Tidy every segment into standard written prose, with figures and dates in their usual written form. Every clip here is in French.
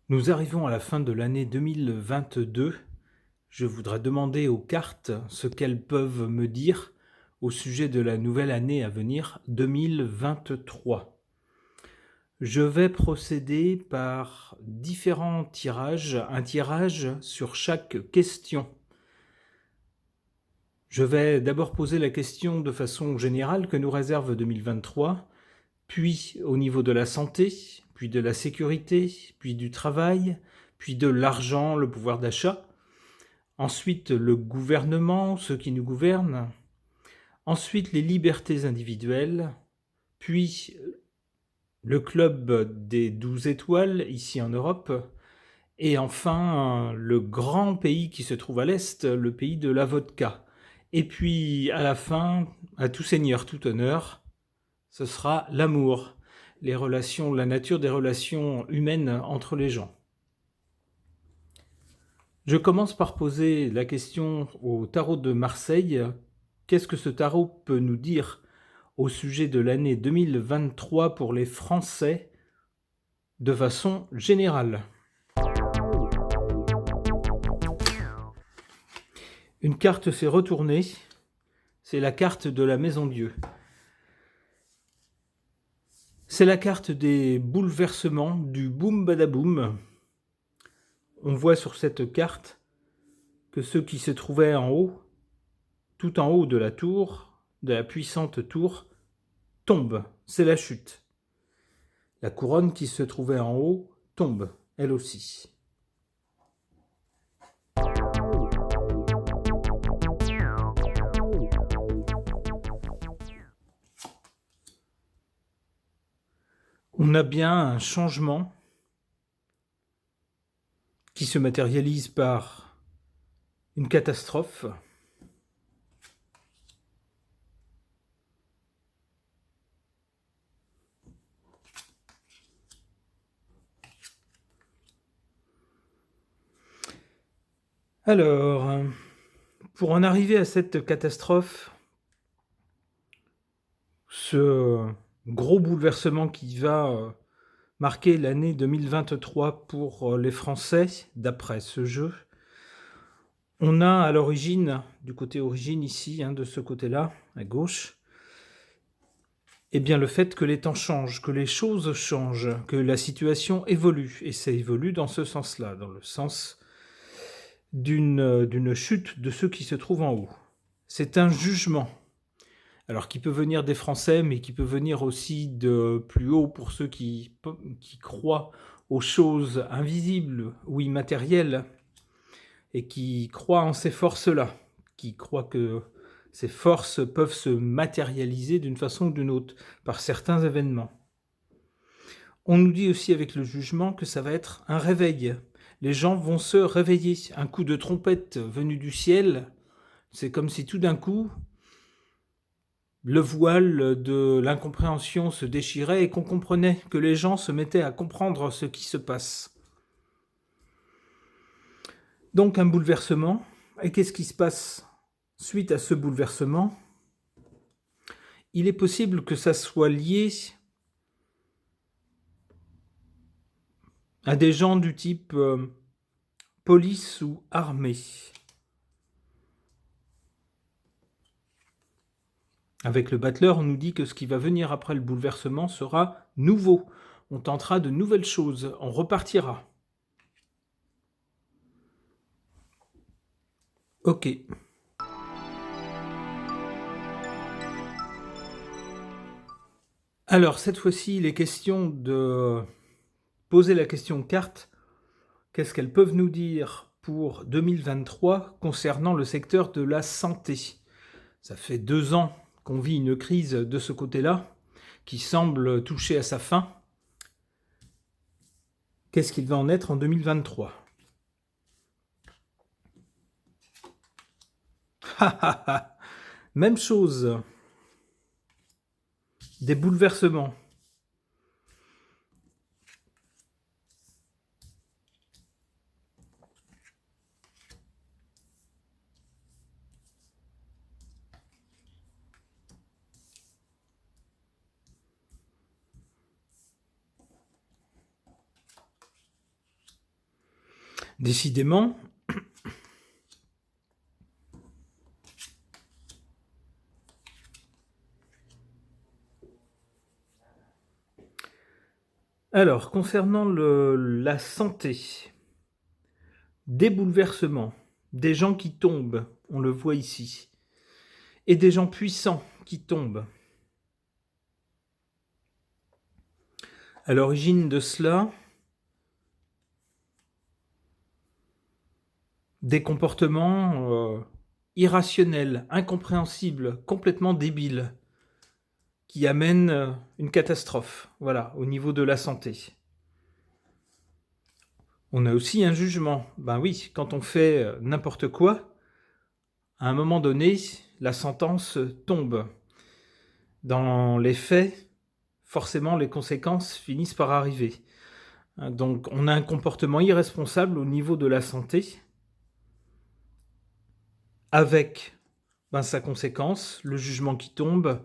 Nous arrivons à la fin de l'année 2022. Je voudrais demander aux cartes ce qu'elles peuvent me dire au sujet de la nouvelle année à venir, 2023. Je vais procéder par différents tirages, un tirage sur chaque question. Je vais d'abord poser la question de façon générale que nous réserve 2023, puis au niveau de la santé, puis de la sécurité, puis du travail, puis de l'argent, le pouvoir d'achat. Ensuite, le gouvernement, ceux qui nous gouvernent. Ensuite, les libertés individuelles. Puis, le club des 12 étoiles, ici en Europe. Et enfin, le grand pays qui se trouve à l'Est, le pays de la vodka. Et puis, à la fin, à tout seigneur, tout honneur, ce sera l'amour, les relations, la nature des relations humaines entre les gens. Je commence par poser la question au tarot de Marseille. Qu'est-ce que ce tarot peut nous dire au sujet de l'année 2023 pour les Français de façon générale? Une carte s'est retournée, c'est la carte de la Maison Dieu. C'est la carte des bouleversements, du boum badaboum. On voit sur cette carte que ceux qui se trouvaient en haut, tout en haut de la tour, de la puissante tour, tombent. C'est la chute. La couronne qui se trouvait en haut tombe, elle aussi. On a bien un changement qui se matérialise par une catastrophe. Alors, pour en arriver à cette catastrophe, ce gros bouleversement qui va marquer l'année 2023 pour les Français, d'après ce jeu, on a à l'origine, du côté origine ici, de ce côté-là, à gauche, eh bien le fait que les temps changent, que les choses changent, que la situation évolue. Et ça évolue dans ce sens-là, dans le sens d'une chute de ceux qui se trouvent en haut. C'est un jugement. Alors qui peut venir des Français, mais qui peut venir aussi de plus haut pour ceux qui croient aux choses invisibles ou immatérielles et qui croient en ces forces-là, qui croient que ces forces peuvent se matérialiser d'une façon ou d'une autre par certains événements. On nous dit aussi avec le jugement que ça va être un réveil. Les gens vont se réveiller. Un coup de trompette venu du ciel, c'est comme si tout d'un coup, le voile de l'incompréhension se déchirait et qu'on comprenait, que les gens se mettaient à comprendre ce qui se passe. Donc un bouleversement. Et qu'est-ce qui se passe suite à ce bouleversement? Il est possible que ça soit lié à des gens du type police ou armée. Avec le battleur, on nous dit que ce qui va venir après le bouleversement sera nouveau. On tentera de nouvelles choses, on repartira. Ok. Alors, cette fois-ci, il est question de poser la question carte. Qu'est-ce qu'elles peuvent nous dire pour 2023 concernant le secteur de la santé? Ça fait 2 ans qu'on vit une crise de ce côté-là, qui semble toucher à sa fin. Qu'est-ce qu'il va en être en 2023? Même chose. Des bouleversements. Décidément, alors concernant la santé, des bouleversements, des gens qui tombent, on le voit ici, et des gens puissants qui tombent. À l'origine de cela, des comportements irrationnels, incompréhensibles, complètement débiles, qui amènent une catastrophe, voilà, au niveau de la santé. On a aussi un jugement. Ben oui, quand on fait n'importe quoi, à un moment donné, la sentence tombe. Dans les faits, forcément, les conséquences finissent par arriver. Donc, on a un comportement irresponsable au niveau de la santé, avec sa conséquence, le jugement qui tombe,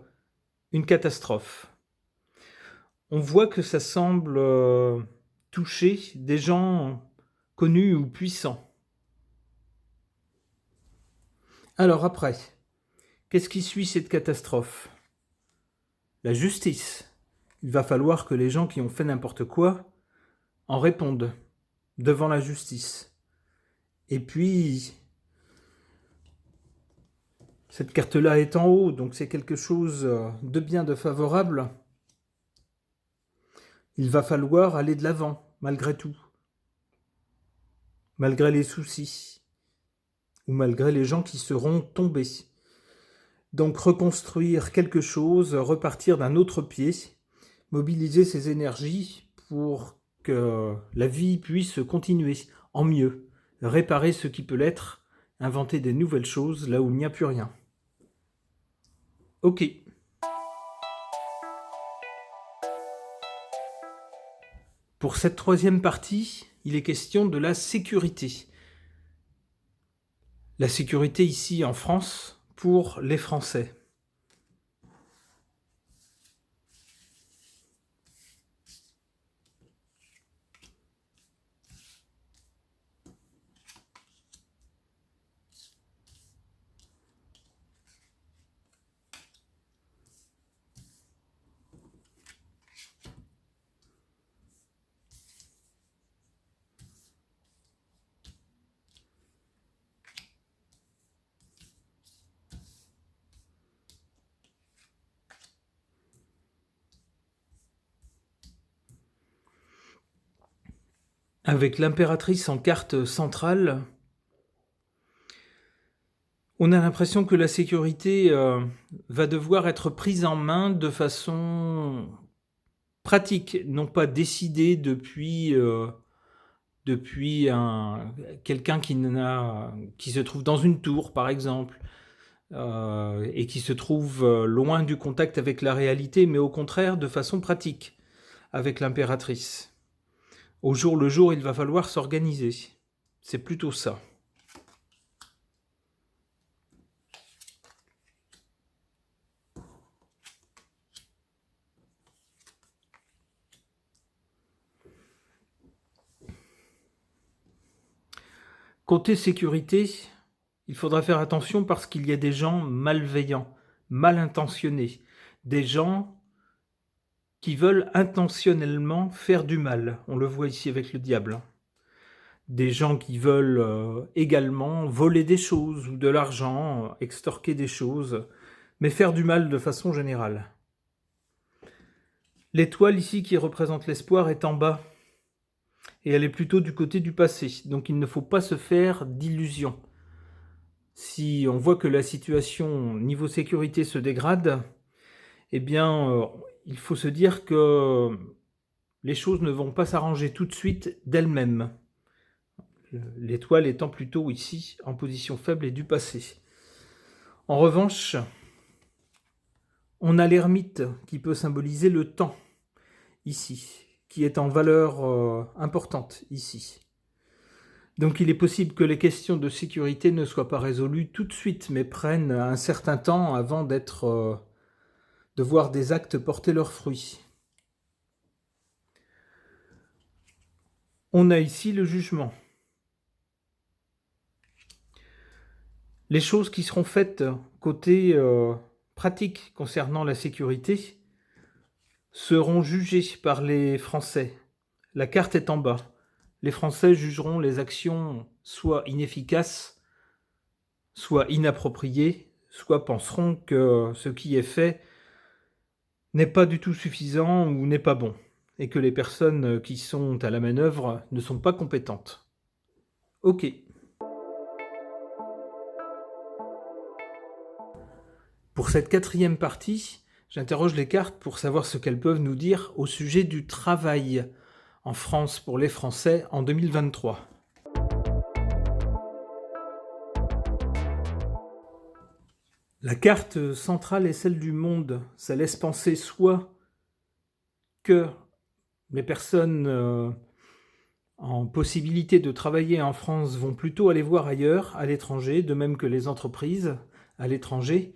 une catastrophe. On voit que ça semble toucher des gens connus ou puissants. Alors après, qu'est-ce qui suit cette catastrophe ? La justice. Il va falloir que les gens qui ont fait n'importe quoi en répondent devant la justice. Et puis, cette carte-là est en haut, donc c'est quelque chose de bien, de favorable. Il va falloir aller de l'avant, malgré tout. Malgré les soucis. Ou malgré les gens qui seront tombés. Donc reconstruire quelque chose, repartir d'un autre pied, mobiliser ses énergies pour que la vie puisse continuer en mieux, réparer ce qui peut l'être, inventer des nouvelles choses là où il n'y a plus rien. Ok. Pour cette troisième partie, il est question de la sécurité. La sécurité ici en France pour les Français. Avec l'impératrice en carte centrale, on a l'impression que la sécurité va devoir être prise en main de façon pratique, non pas décidée depuis quelqu'un qui se trouve dans une tour, par exemple, et qui se trouve loin du contact avec la réalité, mais au contraire de façon pratique avec l'impératrice. Au jour le jour, il va falloir s'organiser. C'est plutôt ça. Côté sécurité, il faudra faire attention parce qu'il y a des gens malveillants, mal intentionnés, des gens qui veulent intentionnellement faire du mal. On le voit ici avec le diable. Des gens qui veulent également voler des choses ou de l'argent, extorquer des choses, mais faire du mal de façon générale. L'étoile ici qui représente l'espoir est en bas, et elle est plutôt du côté du passé, donc il ne faut pas se faire d'illusions. Si on voit que la situation niveau sécurité se dégrade, eh bien, il faut se dire que les choses ne vont pas s'arranger tout de suite d'elles-mêmes. L'étoile étant plutôt ici en position faible et du passé. En revanche, on a l'ermite qui peut symboliser le temps, ici, qui est en valeur importante, ici. Donc il est possible que les questions de sécurité ne soient pas résolues tout de suite, mais prennent un certain temps avant de voir des actes porter leurs fruits. On a ici le jugement. Les choses qui seront faites côté pratique concernant la sécurité seront jugées par les Français. La carte est en bas. Les Français jugeront les actions soit inefficaces, soit inappropriées, soit penseront que ce qui est fait n'est pas du tout suffisant ou n'est pas bon, et que les personnes qui sont à la manœuvre ne sont pas compétentes. Ok. Pour cette quatrième partie, j'interroge les cartes pour savoir ce qu'elles peuvent nous dire au sujet du travail en France pour les Français en 2023. La carte centrale est celle du monde. Ça laisse penser soit que les personnes en possibilité de travailler en France vont plutôt aller voir ailleurs, à l'étranger, de même que les entreprises à l'étranger,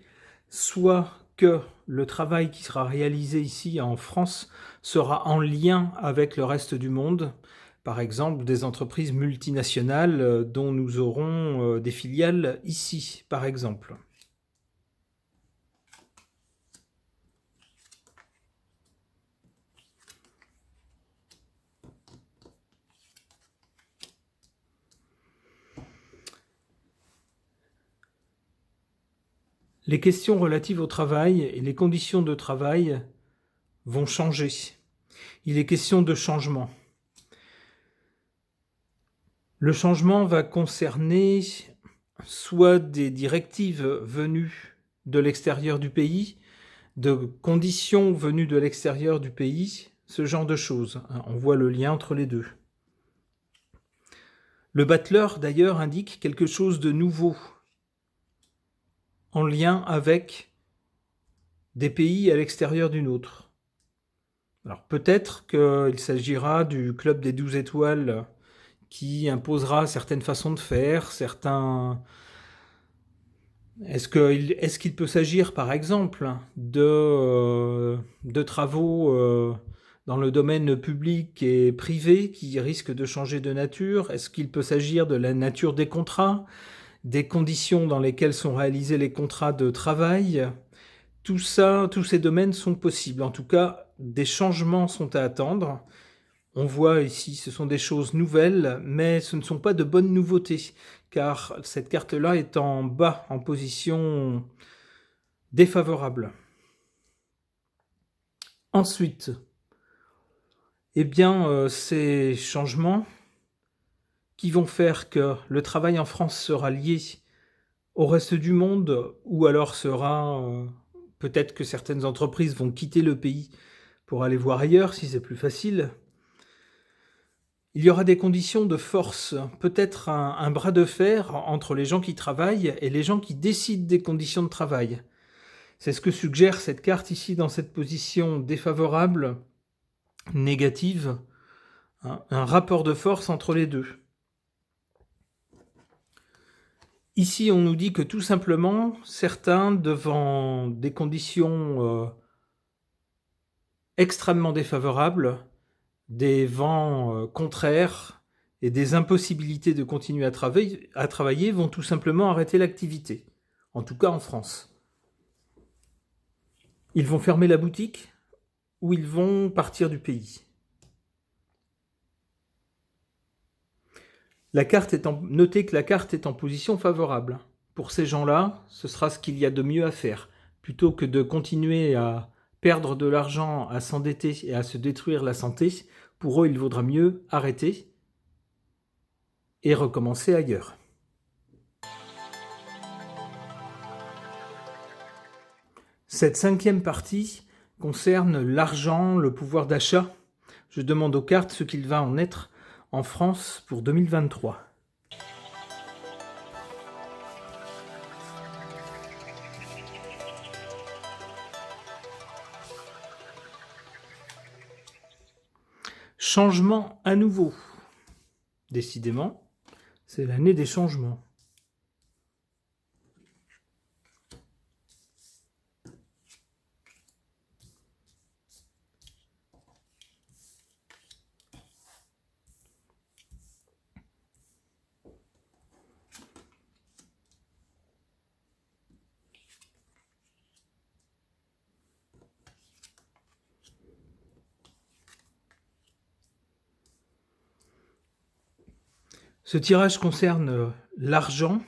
soit que le travail qui sera réalisé ici en France sera en lien avec le reste du monde, par exemple des entreprises multinationales dont nous aurons des filiales ici, par exemple. Les questions relatives au travail et les conditions de travail vont changer. Il est question de changement. Le changement va concerner soit des directives venues de l'extérieur du pays, de conditions venues de l'extérieur du pays, ce genre de choses. On voit le lien entre les deux. Le battleur, d'ailleurs, indique quelque chose de nouveau, en lien avec des pays à l'extérieur d'une autre. Alors peut-être qu'il s'agira du club des 12 étoiles qui imposera certaines façons de faire, certains... Est-ce qu'il peut s'agir, par exemple, de travaux dans le domaine public et privé qui risquent de changer de nature? Est-ce qu'il peut s'agir de la nature des contrats, des conditions dans lesquelles sont réalisés les contrats de travail? Tout ça, tous ces domaines sont possibles. En tout cas, des changements sont à attendre. On voit ici, ce sont des choses nouvelles, mais ce ne sont pas de bonnes nouveautés, car cette carte-là est en bas, en position défavorable. Ensuite, ces changements qui vont faire que le travail en France sera lié au reste du monde, ou alors peut-être que certaines entreprises vont quitter le pays pour aller voir ailleurs, si c'est plus facile. Il y aura des conditions de force, peut-être un bras de fer entre les gens qui travaillent et les gens qui décident des conditions de travail. C'est ce que suggère cette carte ici dans cette position défavorable, négative, un rapport de force entre les deux. Ici, on nous dit que tout simplement, certains, devant des conditions extrêmement défavorables, des vents contraires et des impossibilités de continuer à travailler vont tout simplement arrêter l'activité, en tout cas en France. Ils vont fermer la boutique ou ils vont partir du pays. Notez que la carte est en position favorable. Pour ces gens-là, ce sera ce qu'il y a de mieux à faire. Plutôt que de continuer à perdre de l'argent, à s'endetter et à se détruire la santé, pour eux, il vaudra mieux arrêter et recommencer ailleurs. Cette cinquième partie concerne l'argent, le pouvoir d'achat. Je demande aux cartes ce qu'il va en être en France pour 2023. Changement à nouveau. Décidément, c'est l'année des changements. Ce tirage concerne l'argent,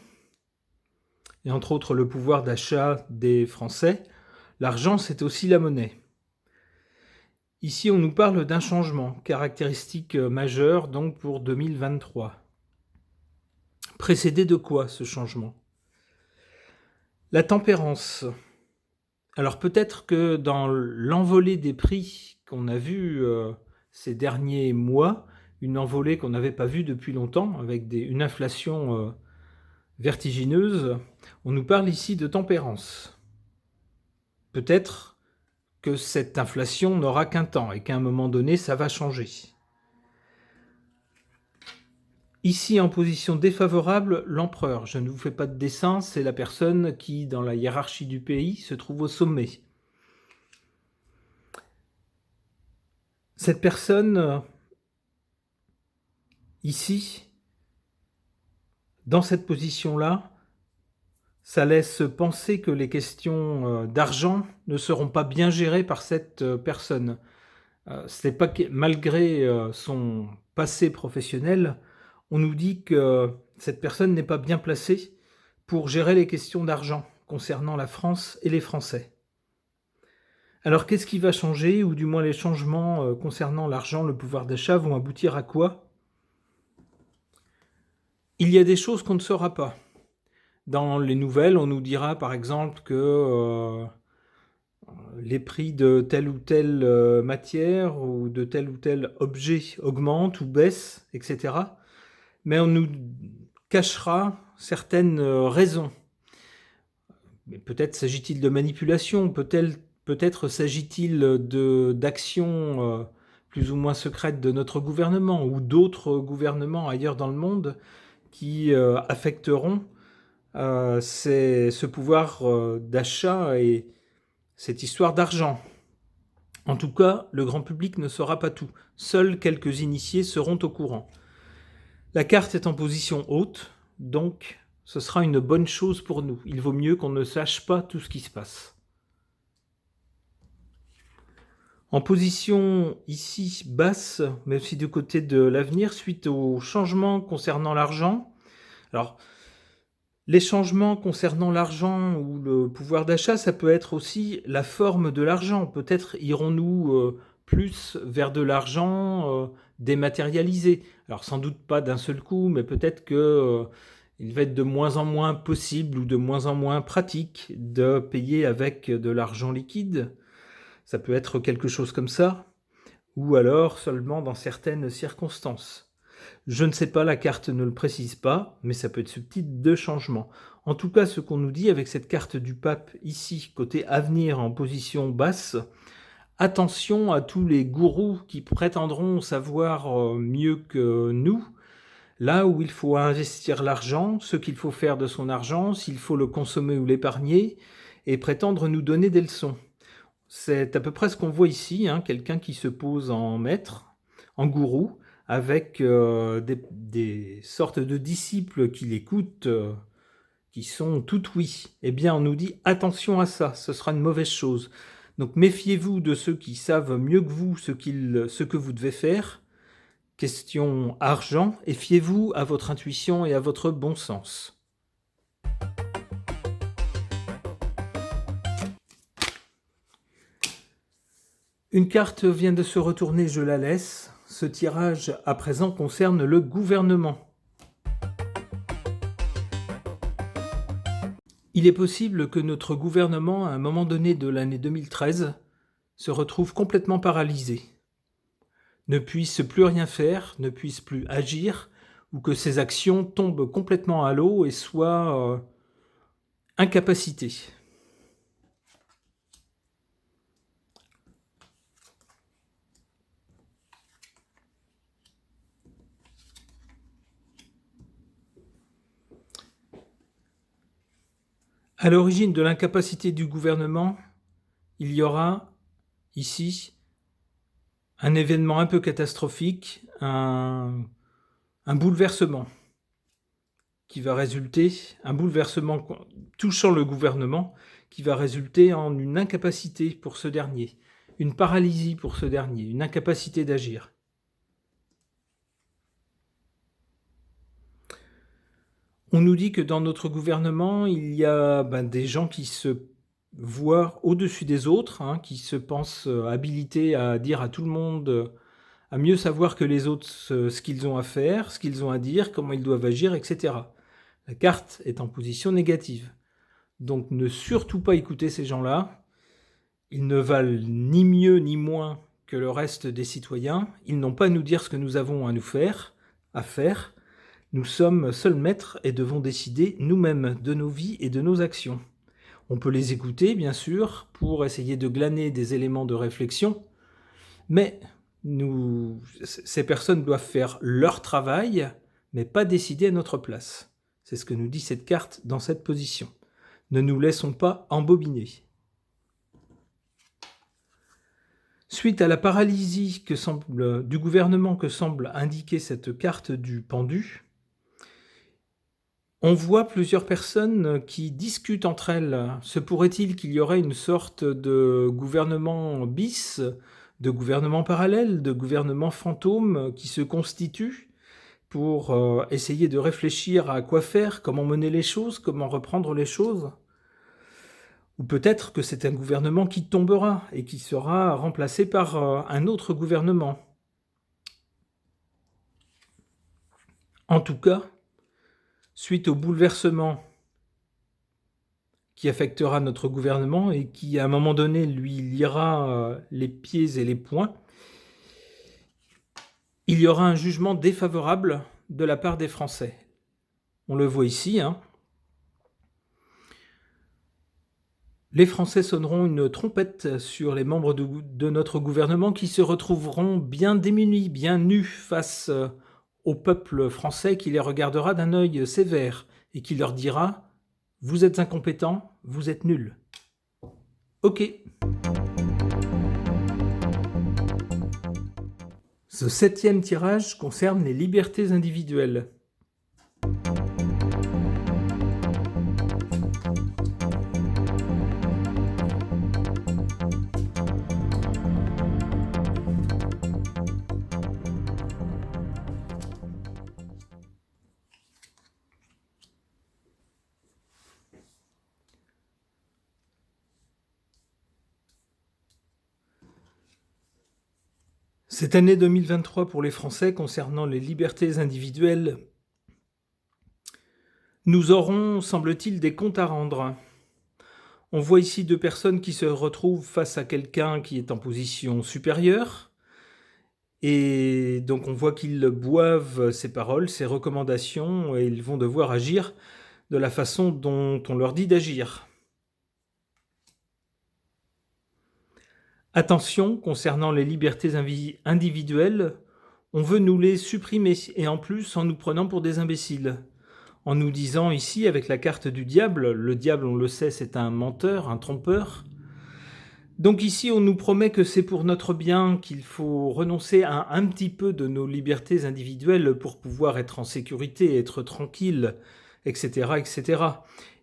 et entre autres le pouvoir d'achat des Français. L'argent, c'est aussi la monnaie. Ici, on nous parle d'un changement, caractéristique majeure donc pour 2023. Précédé de quoi ce changement? La tempérance. Alors peut-être que dans l'envolée des prix qu'on a vu ces derniers mois, une envolée qu'on n'avait pas vue depuis longtemps, avec une inflation vertigineuse, on nous parle ici de tempérance. Peut-être que cette inflation n'aura qu'un temps et qu'à un moment donné, ça va changer. Ici, en position défavorable, l'empereur. Je ne vous fais pas de dessin, c'est la personne qui, dans la hiérarchie du pays, se trouve au sommet. Cette personne, ici, dans cette position-là, ça laisse penser que les questions d'argent ne seront pas bien gérées par cette personne. Ce n'est pas que, malgré son passé professionnel, on nous dit que cette personne n'est pas bien placée pour gérer les questions d'argent concernant la France et les Français. Alors qu'est-ce qui va changer, ou du moins les changements concernant l'argent, le pouvoir d'achat vont aboutir à quoi? Il y a des choses qu'on ne saura pas. Dans les nouvelles, on nous dira par exemple que les prix de telle ou telle matière ou de tel ou tel objet augmentent ou baissent, etc. Mais on nous cachera certaines raisons. Mais peut-être s'agit-il de manipulation, peut-être s'agit-il d'actions plus ou moins secrètes de notre gouvernement ou d'autres gouvernements ailleurs dans le monde qui affecteront ce pouvoir d'achat et cette histoire d'argent. En tout cas, le grand public ne saura pas tout. Seuls quelques initiés seront au courant. La carte est en position haute, donc ce sera une bonne chose pour nous. Il vaut mieux qu'on ne sache pas tout ce qui se passe. En position ici basse, mais aussi du côté de l'avenir, suite aux changements concernant l'argent. Alors, les changements concernant l'argent ou le pouvoir d'achat, ça peut être aussi la forme de l'argent. Peut-être irons-nous plus vers de l'argent dématérialisé. Alors sans doute pas d'un seul coup, mais peut-être que il va être de moins en moins possible ou de moins en moins pratique de payer avec de l'argent liquide. Ça peut être quelque chose comme ça, ou alors seulement dans certaines circonstances. Je ne sais pas, la carte ne le précise pas, mais ça peut être ce type de changement. En tout cas, ce qu'on nous dit avec cette carte du pape ici, côté avenir en position basse, attention à tous les gourous qui prétendront savoir mieux que nous, là où il faut investir l'argent, ce qu'il faut faire de son argent, s'il faut le consommer ou l'épargner, et prétendre nous donner des leçons. C'est à peu près ce qu'on voit ici, hein, quelqu'un qui se pose en maître, en gourou, avec des sortes de disciples qui l'écoutent, qui sont tout oui. Eh bien, on nous dit attention à ça, ce sera une mauvaise chose. Donc méfiez-vous de ceux qui savent mieux que vous ce que vous devez faire. Question argent, et fiez-vous à votre intuition et à votre bon sens. Une carte vient de se retourner, je la laisse. Ce tirage à présent concerne le gouvernement. Il est possible que notre gouvernement, à un moment donné de l'année 2013, se retrouve complètement paralysé, ne puisse plus rien faire, ne puisse plus agir, ou que ses actions tombent complètement à l'eau et soient incapacitées. À l'origine de l'incapacité du gouvernement, il y aura ici un événement un peu catastrophique, un bouleversement qui va résulter, un bouleversement touchant le gouvernement qui va résulter en une incapacité pour ce dernier, une paralysie pour ce dernier, une incapacité d'agir. On nous dit que dans notre gouvernement, il y a des gens qui se voient au-dessus des autres, hein, qui se pensent habilités à dire à tout le monde, à mieux savoir que les autres ce qu'ils ont à faire, ce qu'ils ont à dire, comment ils doivent agir, etc. La carte est en position négative. Donc ne surtout pas écouter ces gens-là. Ils ne valent ni mieux ni moins que le reste des citoyens. Ils n'ont pas à nous dire ce que nous avons à faire. Nous sommes seuls maîtres et devons décider nous-mêmes de nos vies et de nos actions. On peut les écouter, bien sûr, pour essayer de glaner des éléments de réflexion, mais ces personnes doivent faire leur travail, mais pas décider à notre place. C'est ce que nous dit cette carte dans cette position. Ne nous laissons pas embobiner. Suite à la paralysie du gouvernement que semble indiquer cette carte du pendu, on voit plusieurs personnes qui discutent entre elles. Se pourrait-il qu'il y aurait une sorte de gouvernement bis, de gouvernement parallèle, de gouvernement fantôme qui se constitue pour essayer de réfléchir à quoi faire, comment mener les choses, comment reprendre les choses? Ou peut-être que c'est un gouvernement qui tombera et qui sera remplacé par un autre gouvernement. En tout cas, suite au bouleversement qui affectera notre gouvernement et qui, à un moment donné, lui liera les pieds et les poings, il y aura un jugement défavorable de la part des Français. On le voit ici, hein. Les Français sonneront une trompette sur les membres de notre gouvernement qui se retrouveront bien démunis, bien nus face au peuple français qui les regardera d'un œil sévère et qui leur dira « Vous êtes incompétents, vous êtes nuls. » Ok. Ce 7e tirage concerne les libertés individuelles. Cette année 2023 pour les Français concernant les libertés individuelles, nous aurons, semble-t-il, des comptes à rendre. On voit ici 2 personnes qui se retrouvent face à quelqu'un qui est en position supérieure, et donc on voit qu'ils boivent ses paroles, ses recommandations, et ils vont devoir agir de la façon dont on leur dit d'agir. Attention, concernant les libertés individuelles, on veut nous les supprimer, et en plus en nous prenant pour des imbéciles. En nous disant ici, avec la carte du diable, le diable, on le sait, c'est un menteur, un trompeur. Donc ici, on nous promet que c'est pour notre bien, qu'il faut renoncer à un petit peu de nos libertés individuelles pour pouvoir être en sécurité, être tranquille, etc., etc.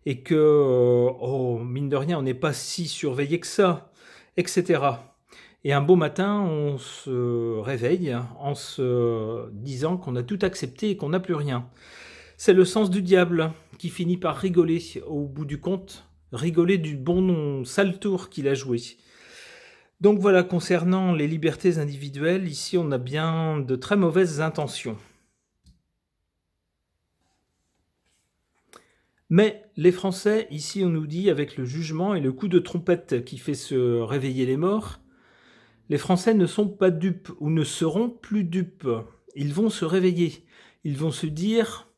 Et que, mine de rien, on n'est pas si surveillé que ça, etc. Et un beau matin, on se réveille en se disant qu'on a tout accepté et qu'on n'a plus rien. C'est le sens du diable qui finit par rigoler au bout du compte, rigoler du bon sale tour qu'il a joué. Donc voilà, concernant les libertés individuelles, ici on a bien de très mauvaises intentions. Mais les Français, ici on nous dit, avec le jugement et le coup de trompette qui fait se réveiller les morts, les Français ne sont pas dupes ou ne seront plus dupes. Ils vont se réveiller. Ils vont se dire,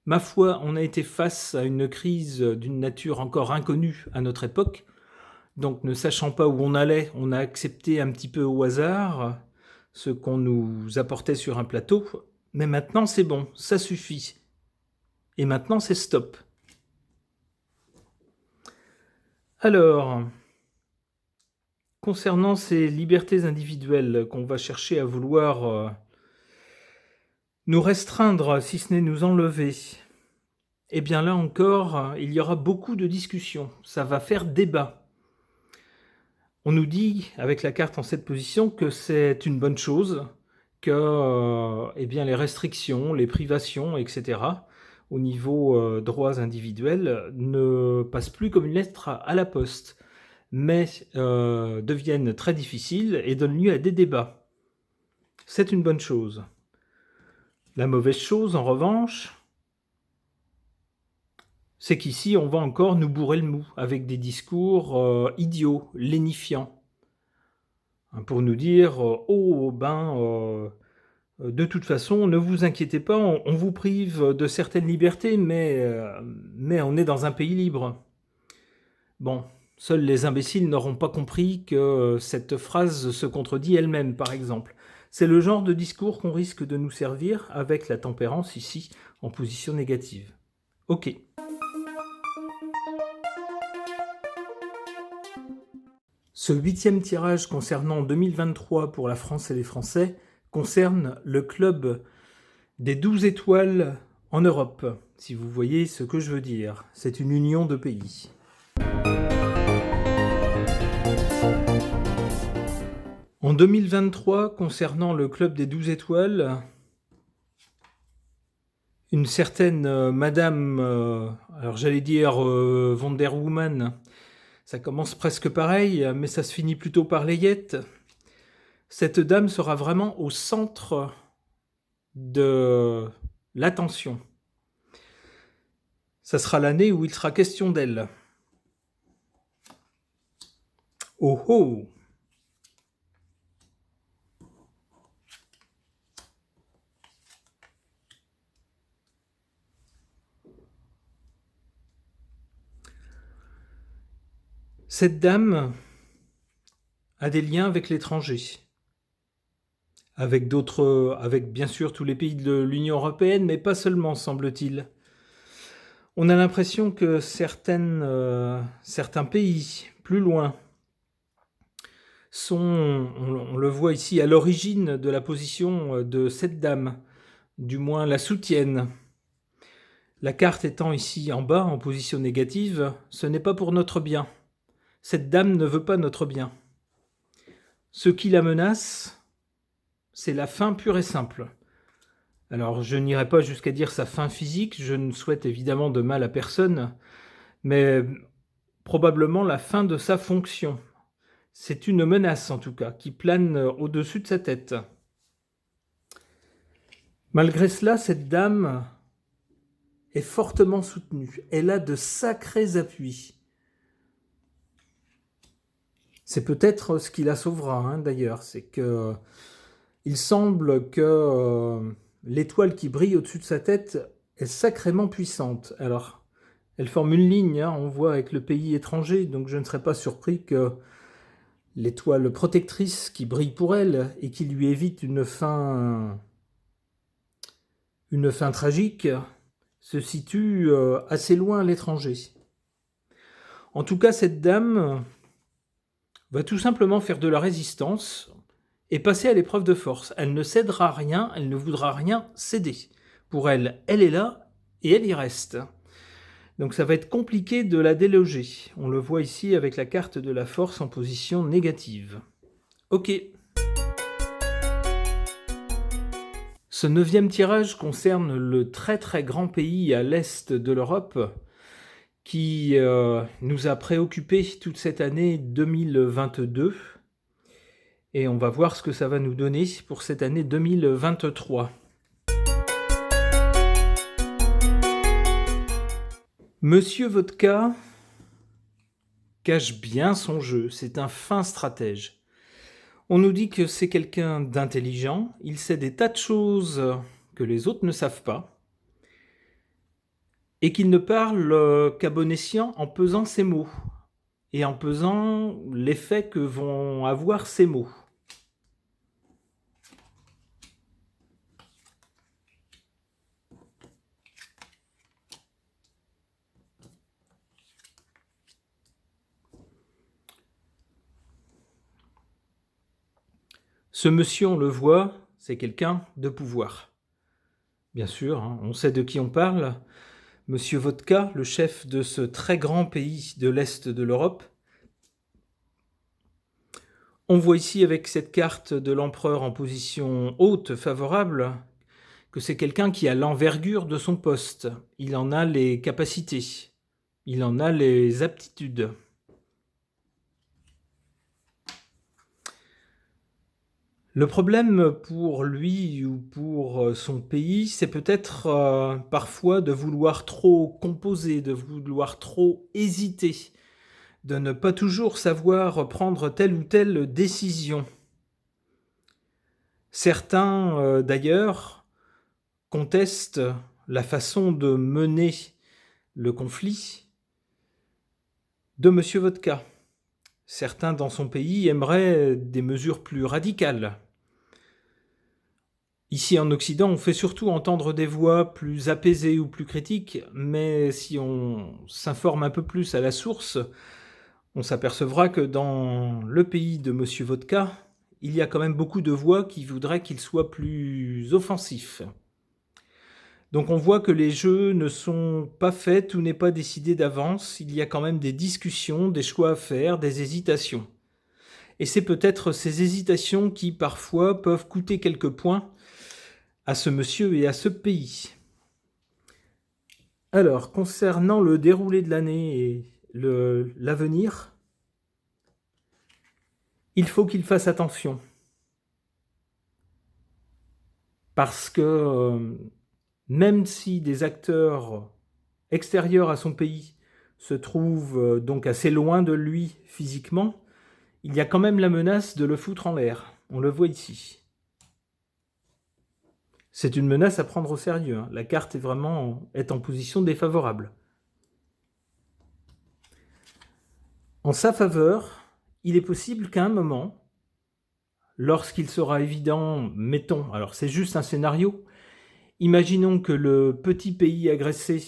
ma foi, on a été face à une crise d'une nature encore inconnue à notre époque. Donc ne sachant pas où on allait, on a accepté un petit peu au hasard ce qu'on nous apportait sur un plateau. Mais maintenant c'est bon, ça suffit. Et maintenant c'est stop. Alors, concernant ces libertés individuelles qu'on va chercher à vouloir nous restreindre, si ce n'est nous enlever, eh bien là encore, il y aura beaucoup de discussions. Ça va faire débat. On nous dit, avec la carte en cette position, que c'est une bonne chose, que eh bien, les restrictions, les privations, etc., au niveau droits individuels ne passent plus comme une lettre à la poste, mais deviennent très difficiles et donnent lieu à des débats. C'est une bonne chose. La mauvaise chose, en revanche, c'est qu'ici, on va encore nous bourrer le mou avec des discours idiots, lénifiants, pour nous dire oh ben de toute façon, ne vous inquiétez pas, on vous prive de certaines libertés, mais on est dans un pays libre. Bon, seuls les imbéciles n'auront pas compris que cette phrase se contredit elle-même, par exemple. C'est le genre de discours qu'on risque de nous servir avec la tempérance ici, en position négative. Ok. Ce 8e tirage concernant 2023 pour la France et les Français concerne le club des 12 étoiles en Europe, si vous voyez ce que je veux dire. C'est une union de pays. En 2023, concernant le club des 12 étoiles, une certaine Madame, alors j'allais dire Wonder Woman, ça commence presque pareil, mais ça se finit plutôt par layette. Cette dame sera vraiment au centre de l'attention. Ça sera l'année où il sera question d'elle. Oh oh! Cette dame a des liens avec l'étranger, avec bien sûr tous les pays de l'Union européenne, mais pas seulement, semble-t-il. On a l'impression que certains pays, plus loin, on le voit ici, à l'origine de la position de cette dame, du moins la soutiennent. La carte étant ici en bas, en position négative, ce n'est pas pour notre bien. Cette dame ne veut pas notre bien. Ce qui la menace, c'est la faim pure et simple. Alors, je n'irai pas jusqu'à dire sa faim physique, je ne souhaite évidemment de mal à personne, mais probablement la fin de sa fonction. C'est une menace, en tout cas, qui plane au-dessus de sa tête. Malgré cela, cette dame est fortement soutenue. Elle a de sacrés appuis. C'est peut-être ce qui la sauvera, d'ailleurs. C'est que il semble que l'étoile qui brille au-dessus de sa tête est sacrément puissante. Alors, elle forme une ligne, on voit, avec le pays étranger, donc je ne serais pas surpris que l'étoile protectrice qui brille pour elle et qui lui évite une fin tragique se situe assez loin à l'étranger. En tout cas, cette dame va tout simplement faire de la résistance et passer à l'épreuve de force. Elle ne cédera rien, elle ne voudra rien céder. Pour elle, elle est là et elle y reste. Donc ça va être compliqué de la déloger. On le voit ici avec la carte de la force en position négative. Ok. Ce 9e tirage concerne le très très grand pays à l'est de l'Europe qui nous a préoccupés toute cette année 2022. Et on va voir ce que ça va nous donner pour cette année 2023. Monsieur Vodka cache bien son jeu, c'est un fin stratège. On nous dit que c'est quelqu'un d'intelligent, il sait des tas de choses que les autres ne savent pas, et qu'il ne parle qu'à bon escient en pesant ses mots, et en pesant l'effet que vont avoir ces mots. Ce monsieur, on le voit, c'est quelqu'un de pouvoir. Bien sûr, on sait de qui on parle. Monsieur Vodka, le chef de ce très grand pays de l'Est de l'Europe. On voit ici avec cette carte de l'empereur en position haute, favorable, que c'est quelqu'un qui a l'envergure de son poste. Il en a les capacités. Il en a les aptitudes. Le problème pour lui ou pour son pays, c'est peut-être parfois de vouloir trop composer, de vouloir trop hésiter, de ne pas toujours savoir prendre telle ou telle décision. Certains, d'ailleurs, contestent la façon de mener le conflit de M. Vodka. Certains dans son pays aimeraient des mesures plus radicales. Ici en Occident, on fait surtout entendre des voix plus apaisées ou plus critiques, mais si on s'informe un peu plus à la source, on s'apercevra que dans le pays de M. Vodka, il y a quand même beaucoup de voix qui voudraient qu'il soit plus offensif. Donc on voit que les jeux ne sont pas faits, tout n'est pas décidé d'avance, il y a quand même des discussions, des choix à faire, des hésitations. Et c'est peut-être ces hésitations qui parfois peuvent coûter quelques points à ce monsieur et à ce pays. Alors, concernant le déroulé de l'année et l'avenir, il faut qu'il fasse attention. Parce que même si des acteurs extérieurs à son pays se trouvent donc assez loin de lui physiquement, il y a quand même la menace de le foutre en l'air. On le voit ici. C'est une menace à prendre au sérieux. La carte est en position défavorable. En sa faveur, il est possible qu'à un moment, lorsqu'il sera évident, mettons, alors c'est juste un scénario, imaginons que le petit pays agressé,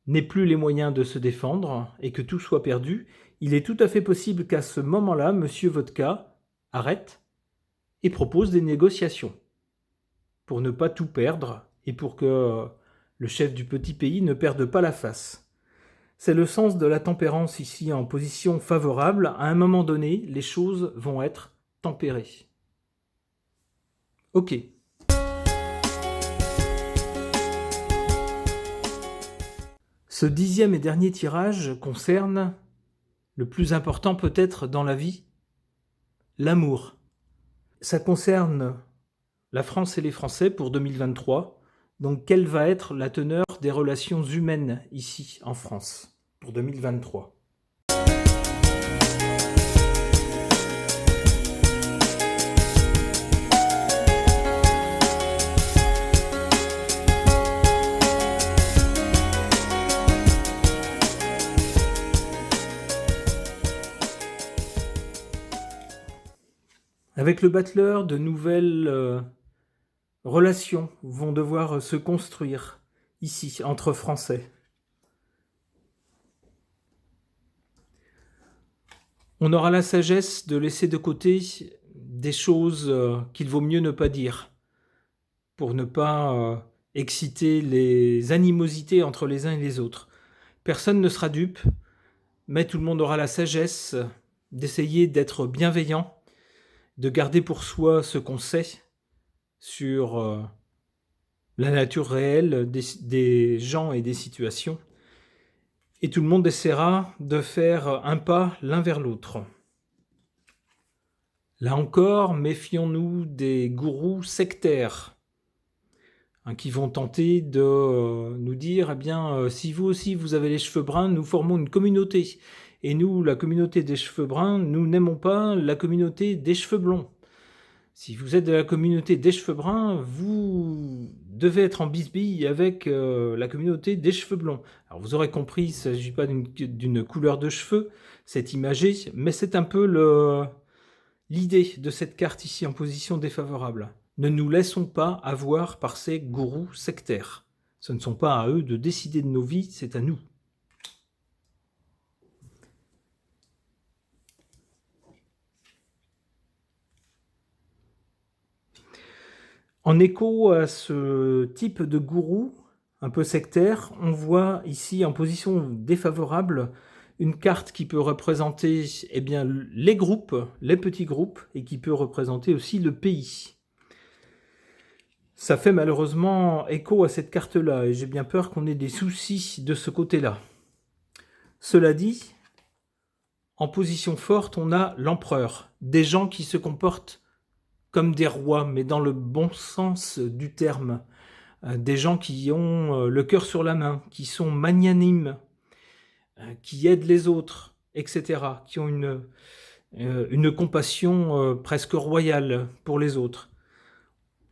n'ait plus les moyens de se défendre et que tout soit perdu, il est tout à fait possible qu'à ce moment-là, M. Vodka arrête et propose des négociations pour ne pas tout perdre et pour que le chef du petit pays ne perde pas la face. C'est le sens de la tempérance ici en position favorable. À un moment donné, les choses vont être tempérées. Ok. Ce 10e et dernier tirage concerne le plus important peut-être dans la vie, l'amour. Ça concerne la France et les Français pour 2023. Donc, quelle va être la teneur des relations humaines ici en France pour 2023 ? Avec le battleur, de nouvelles relations vont devoir se construire ici, entre Français. On aura la sagesse de laisser de côté des choses qu'il vaut mieux ne pas dire, pour ne pas exciter les animosités entre les uns et les autres. Personne ne sera dupe, mais tout le monde aura la sagesse d'essayer d'être bienveillant, de garder pour soi ce qu'on sait sur la nature réelle des gens et des situations. Et tout le monde essaiera de faire un pas l'un vers l'autre. Là encore, méfions-nous des gourous sectaires qui vont tenter de nous dire si vous aussi vous avez les cheveux bruns, nous formons une communauté. Et nous, la communauté des cheveux bruns, nous n'aimons pas la communauté des cheveux blonds. Si vous êtes de la communauté des cheveux bruns, vous devez être en bisbille avec la communauté des cheveux blonds. Alors vous aurez compris, il ne s'agit pas d'une couleur de cheveux, c'est imagé, mais c'est un peu l'idée de cette carte ici en position défavorable. Ne nous laissons pas avoir par ces gourous sectaires. Ce ne sont pas à eux de décider de nos vies, c'est à nous. En écho à ce type de gourou un peu sectaire, on voit ici en position défavorable une carte qui peut représenter les groupes, les petits groupes, et qui peut représenter aussi le pays. Ça fait malheureusement écho à cette carte-là, et j'ai bien peur qu'on ait des soucis de ce côté-là. Cela dit, en position forte, on a l'empereur, des gens qui se comportent comme des rois, mais dans le bon sens du terme. Des gens qui ont le cœur sur la main, qui sont magnanimes, qui aident les autres, etc., qui ont une compassion presque royale pour les autres.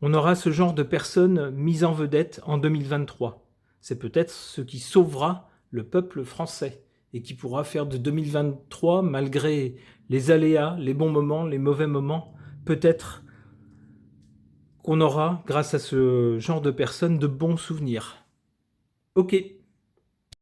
On aura ce genre de personnes mises en vedette en 2023. C'est peut-être ce qui sauvera le peuple français et qui pourra faire de 2023, malgré les aléas, les bons moments, les mauvais moments, peut-être qu'on aura, grâce à ce genre de personnes, de bons souvenirs. Ok.